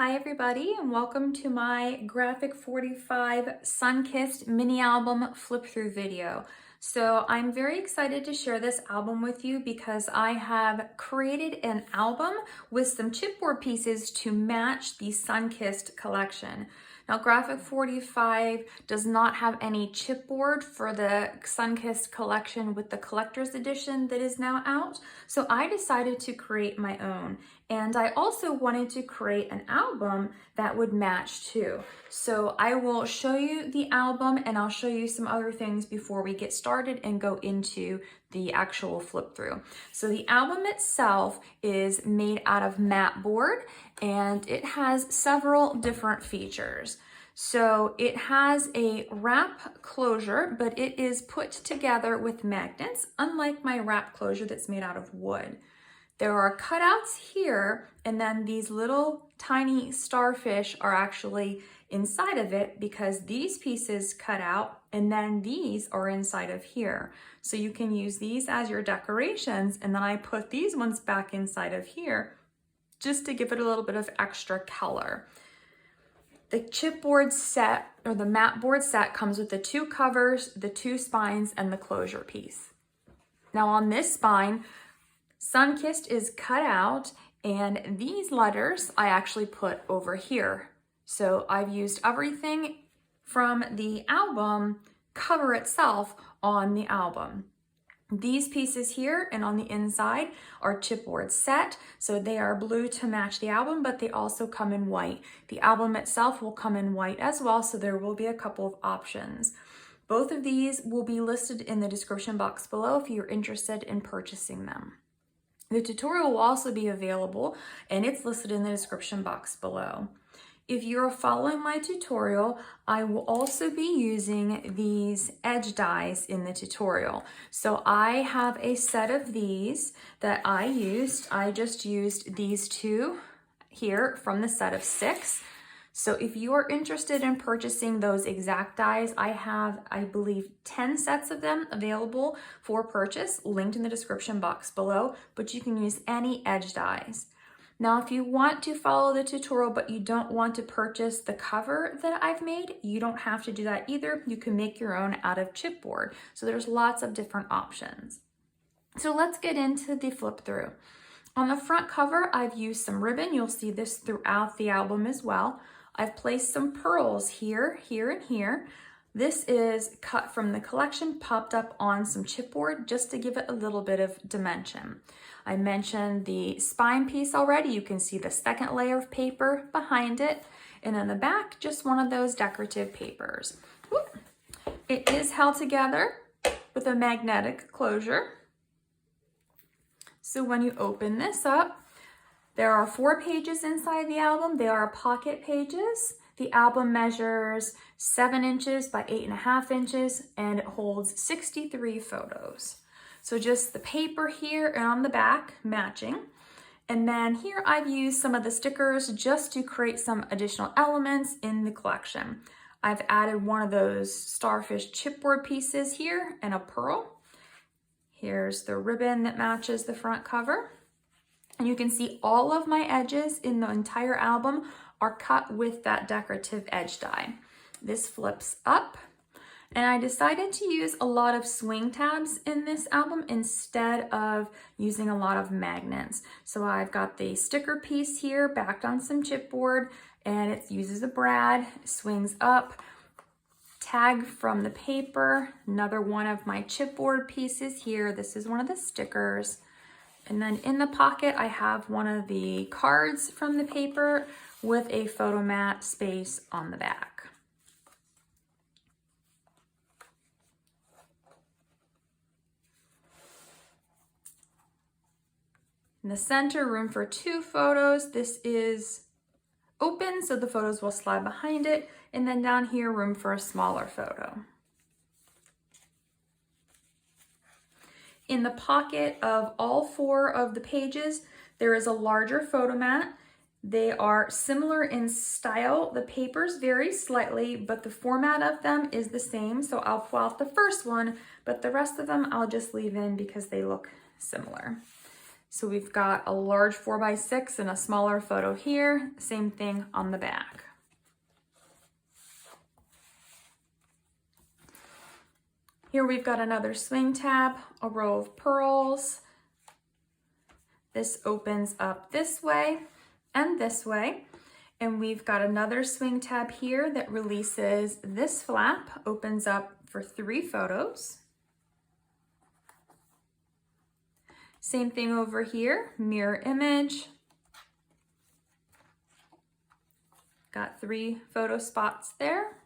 Hi everybody, and welcome to my Graphic 45 Sun-Kissed mini album flip through video. So I'm very excited to share this album with you because I have created an album with some chipboard pieces to match the Sun-Kissed collection. Now, Graphic 45 does not have any chipboard for the Sun-Kissed collection with the collector's edition that is now out, so I decided to create my own. And I also wanted to create an album that would match too. So I will show you the album and I'll show you some other things before we get started and go into the actual flip through. So the album itself is made out of matte board and it has several different features. So it has a wrap closure, but it is put together with magnets, unlike my wrap closure that's made out of wood. There are cutouts here, and then these little tiny starfish are actually inside of it because these pieces cut out and then these are inside of here. So you can use these as your decorations, and then I put these ones back inside of here just to give it a little bit of extra color. The chipboard set, or the matte board set, comes with the two covers, the two spines, and the closure piece. Now on this spine, Sun-Kissed is cut out, and these letters I actually put over here. So I've used everything from the album cover itself on the album. These pieces here and on the inside are chipboard set, so they are blue to match the album, but they also come in white. The album itself will come in white as well, so there will be a couple of options. Both of these will be listed in the description box below if you're interested in purchasing them. The tutorial will also be available, and it's listed in the description box below. If you're following my tutorial, I will also be using these edge dies in the tutorial. So I have a set of these that I used. I just used these two here from the set of 6. So if you are interested in purchasing those exact dies, I have, I believe, 10 sets of them available for purchase, linked in the description box below, but you can use any edge dies. Now, if you want to follow the tutorial, but you don't want to purchase the cover that I've made, you don't have to do that either. You can make your own out of chipboard. So there's lots of different options. So let's get into the flip through. On the front cover, I've used some ribbon. You'll see this throughout the album as well. I've placed some pearls here, here, and here. This is cut from the collection, popped up on some chipboard just to give it a little bit of dimension. I mentioned the spine piece already. You can see the second layer of paper behind it. And in the back, just one of those decorative papers. It is held together with a magnetic closure. So when you open this up, there are 4 pages inside the album. They are pocket pages. The album measures 7 inches by 8.5 inches, and it holds 63 photos. So just the paper here and on the back matching. And then here I've used some of the stickers just to create some additional elements in the collection. I've added one of those starfish chipboard pieces here and a pearl. Here's the ribbon that matches the front cover. And you can see all of my edges in the entire album are cut with that decorative edge die. This flips up, and I decided to use a lot of swing tabs in this album instead of using a lot of magnets. So I've got the sticker piece here backed on some chipboard, and it uses a brad, swings up, tag from the paper, another one of my chipboard pieces here. This is one of the stickers. And then in the pocket, I have one of the cards from the paper with a photo mat space on the back. In the center, room for 2 photos. This is open, so the photos will slide behind it. And then down here, room for a smaller photo. In the pocket of all 4 of the pages, there is a larger photo mat. They are similar in style. The papers vary slightly, but the format of them is the same. So I'll pull out the first one, but the rest of them I'll just leave in because they look similar. So we've got a large 4x6 and a smaller photo here. Same thing on the back. Here we've got another swing tab, a row of pearls. This opens up this way and this way. And we've got another swing tab here that releases this flap, opens up for 3 photos. Same thing over here, mirror image. Got 3 photo spots there.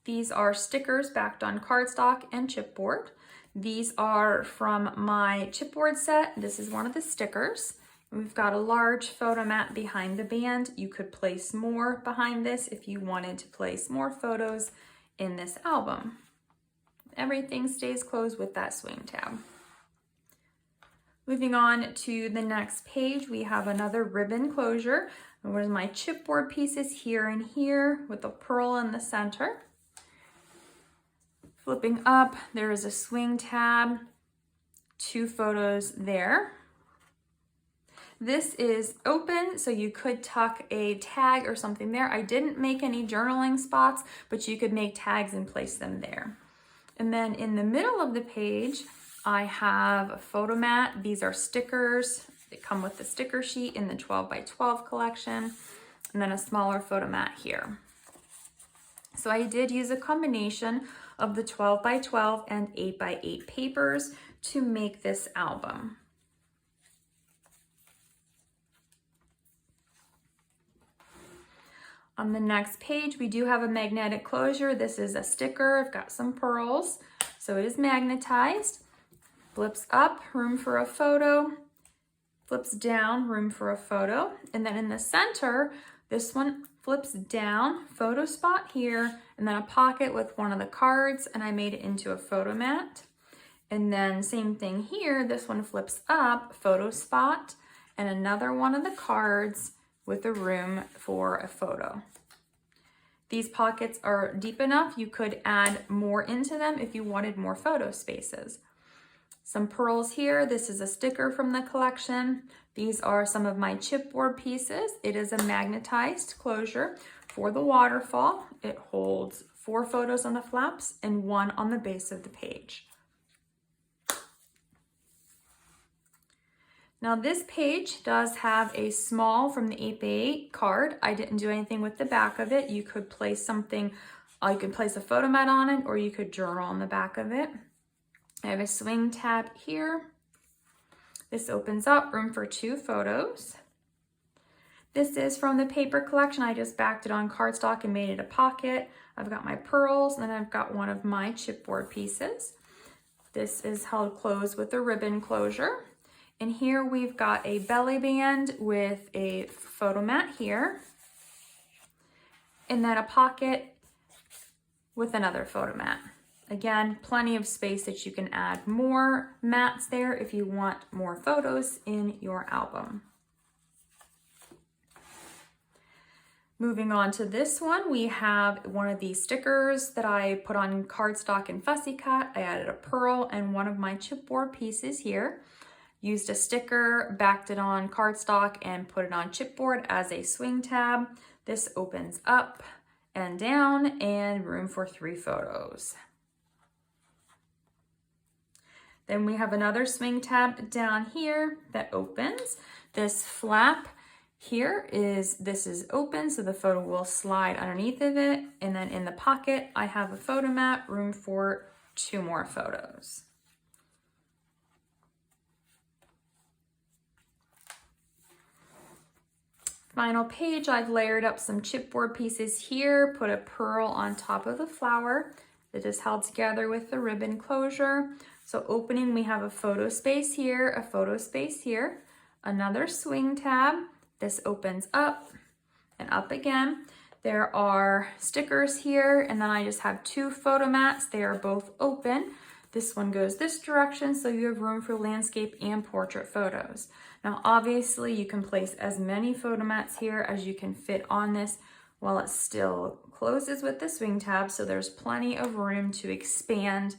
These are stickers backed on cardstock and chipboard. These are from my chipboard set. This is one of the stickers. We've got a large photo mat behind the band. You could place more behind this if you wanted to place more photos in this album. Everything stays closed with that swing tab. Moving on to the next page, we have another ribbon closure. There's my chipboard pieces here and here with a pearl in the center. Flipping up, there is a swing tab, 2 photos there. This is open, so you could tuck a tag or something there. I didn't make any journaling spots, but you could make tags and place them there. And then in the middle of the page, I have a photo mat. These are stickers. They come with the sticker sheet in the 12x12 collection, and then a smaller photo mat here. So I did use a combination of the 12x12 and 8x8 papers to make this album. On the next page, we do have a magnetic closure. This is a sticker. I've got some pearls, so it is magnetized. Flips up, room for a photo. Flips down, room for a photo. And then in the center, this one flips down, photo spot here, and then a pocket with one of the cards, and I made it into a photo mat. And then same thing here, this one flips up, photo spot, and another one of the cards with a room for a photo. These pockets are deep enough, you could add more into them if you wanted more photo spaces. Some pearls here. This is a sticker from the collection. These are some of my chipboard pieces. It is a magnetized closure for the waterfall. It holds 4 photos on the flaps and 1 on the base of the page. Now this page does have a small from the 8x8 card. I didn't do anything with the back of it. You could place something, you could place a photo mat on it, or you could journal on the back of it. I have a swing tab here. This opens up, room for 2 photos. This is from the paper collection. I just backed it on cardstock and made it a pocket. I've got my pearls, and then I've got one of my chipboard pieces. This is held closed with a ribbon closure. And here we've got a belly band with a photo mat here. And then a pocket with another photo mat. Again, plenty of space that you can add more mats there if you want more photos in your album. Moving on to this one, we have one of these stickers that I put on cardstock and fussy cut. I added a pearl and one of my chipboard pieces here. Used a sticker, backed it on cardstock, and put it on chipboard as a swing tab. This opens up and down, and room for 3 photos. Then we have another swing tab down here that opens. This flap here this is open, so the photo will slide underneath of it. And then in the pocket, I have a photo mat, room for 2 more photos. Final page, I've layered up some chipboard pieces here, put a pearl on top of the flower that is held together with the ribbon closure. So opening, we have a photo space here, a photo space here, another swing tab. This opens up and up again. There are stickers here, and then I just have 2 photo mats. They are both open. This one goes this direction, so you have room for landscape and portrait photos. Now, obviously, you can place as many photo mats here as you can fit on this while it still closes with the swing tab, so there's plenty of room to expand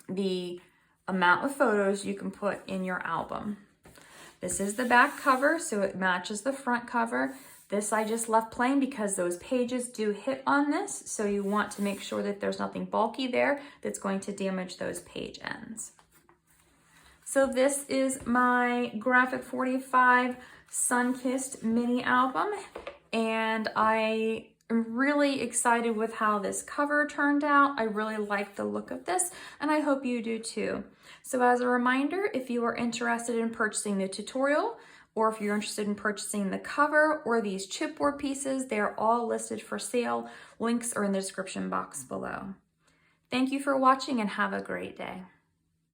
the amount of photos you can put in your album. This is the back cover, so it matches the front cover. This I just left plain because those pages do hit on this, so you want to make sure that there's nothing bulky there that's going to damage those page ends. So this is my Graphic 45 Sunkissed mini album, and I am really excited with how this cover turned out. I really like the look of this, and I hope you do too. So as a reminder, if you are interested in purchasing the tutorial, or if you're interested in purchasing the cover or these chipboard pieces, they are all listed for sale. Links are in the description box below. Thank you for watching and have a great day.